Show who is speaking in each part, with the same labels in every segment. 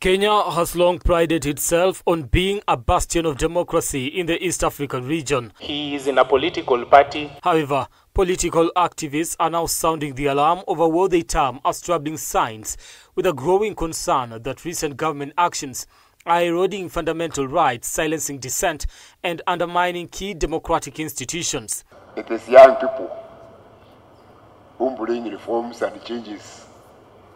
Speaker 1: Kenya has long prided itself on being a bastion of democracy in the East African region.
Speaker 2: He is in a political party.
Speaker 1: However, political activists are now sounding the alarm over what they term as troubling signs, with a growing concern that recent government actions are eroding fundamental rights, silencing dissent, and undermining key democratic institutions.
Speaker 3: It is young people who bring reforms and changes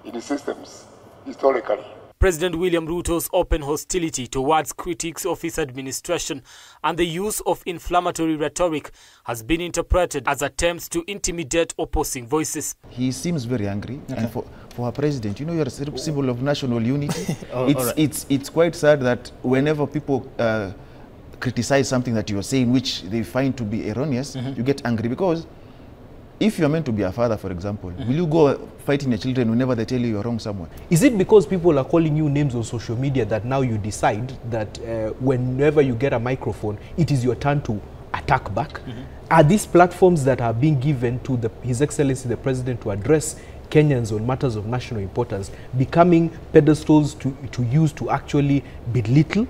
Speaker 3: in the systems historically.
Speaker 1: President William Ruto's open hostility towards critics of his administration and the use of inflammatory rhetoric has been interpreted as attempts to intimidate opposing voices.
Speaker 4: He seems very angry, and for a president, you know, you're a symbol of national unity. It's quite sad that whenever people criticize something that you're saying which they find to be erroneous, you get angry, because if you're meant to be a father, for example, will you go fighting your children whenever they tell you you're wrong somewhere?
Speaker 5: Is it because people are calling you names on social media that now you decide that whenever you get a microphone, it is your turn to attack back? Are these platforms that are being given to His Excellency the President to address Kenyans on matters of national importance becoming pedestals to use to actually belittle,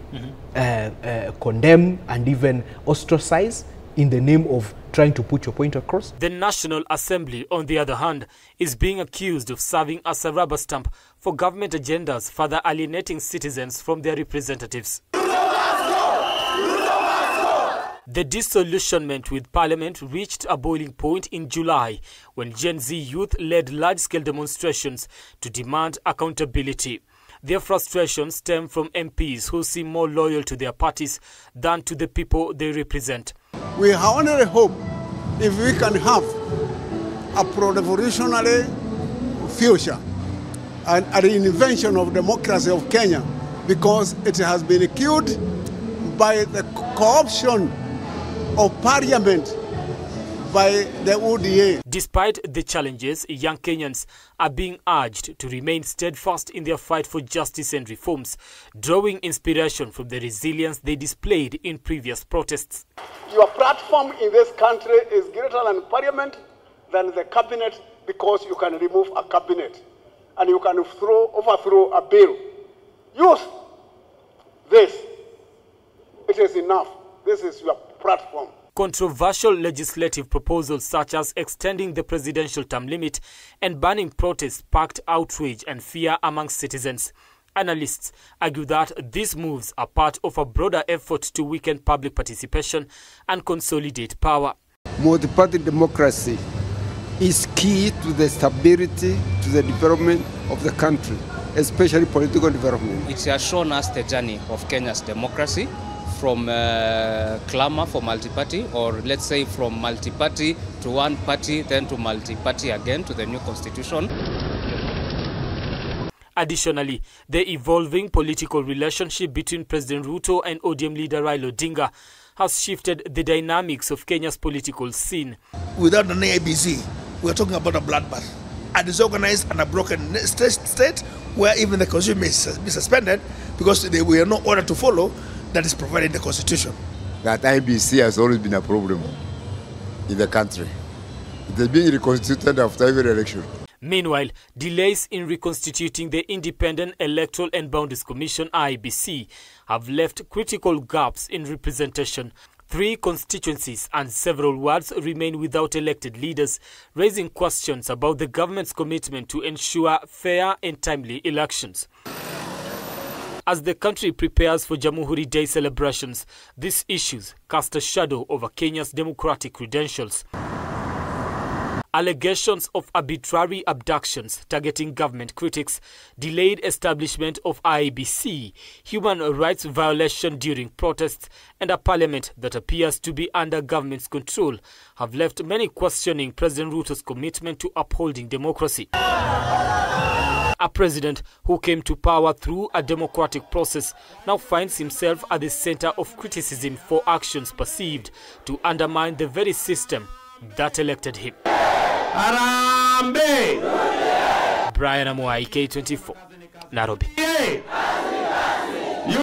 Speaker 5: condemn, and even ostracize in the name of trying to put your point across?
Speaker 1: The National Assembly, on the other hand, is being accused of serving as a rubber stamp for government agendas, further alienating citizens from their representatives. The disillusionment with Parliament reached a boiling point in July when Gen Z youth led large-scale demonstrations to demand accountability. Their frustrations stem from MPs who seem more loyal to their parties than to the people they represent.
Speaker 6: We only hope if we can have a pro-revolutionary future and a reinvention of democracy of Kenya, because it has been killed by the corruption of parliament by the ODM.
Speaker 1: Despite the challenges, young Kenyans are being urged to remain steadfast in their fight for justice and reforms, drawing inspiration from the resilience they displayed in previous protests.
Speaker 6: Your platform in this country is greater than parliament, than the cabinet, because you can remove a cabinet and you can overthrow a bill. Use this. It is enough. This is your platform.
Speaker 1: Controversial legislative proposals such as extending the presidential term limit and banning protests sparked outrage and fear among citizens. Analysts argue that these moves are part of a broader effort to weaken public participation and consolidate power.
Speaker 7: Multi-party democracy is key to the stability, to the development of the country, especially political development.
Speaker 8: It has shown us the journey of Kenya's democracy, from clamor for multi-party, or let's say from multi-party to one party, then to multi-party again to the new constitution.
Speaker 1: Additionally, the evolving political relationship between President Ruto and ODM leader Raila Odinga has shifted the dynamics of Kenya's political scene.
Speaker 9: Without an ABC, we're talking about a bloodbath, a disorganized and a broken state where even the constitution may be suspended because they were no order to follow that is provided in the constitution.
Speaker 3: That IBC has always been a problem in the country. It has been reconstituted after every election.
Speaker 1: Meanwhile, delays in reconstituting the Independent Electoral and Boundaries Commission (IEBC) have left critical gaps in representation. 3 constituencies and several wards remain without elected leaders, raising questions about the government's commitment to ensure fair and timely elections. As the country prepares for Jamhuri Day celebrations, these issues cast a shadow over Kenya's democratic credentials. Allegations of arbitrary abductions targeting government critics, delayed establishment of IEBC, human rights violation during protests, and a parliament that appears to be under government's control have left many questioning President Ruto's commitment to upholding democracy. A president who came to power through a democratic process now finds himself at the center of criticism for actions perceived to undermine the very system that elected him. Brian Amuai, K24, Nairobi.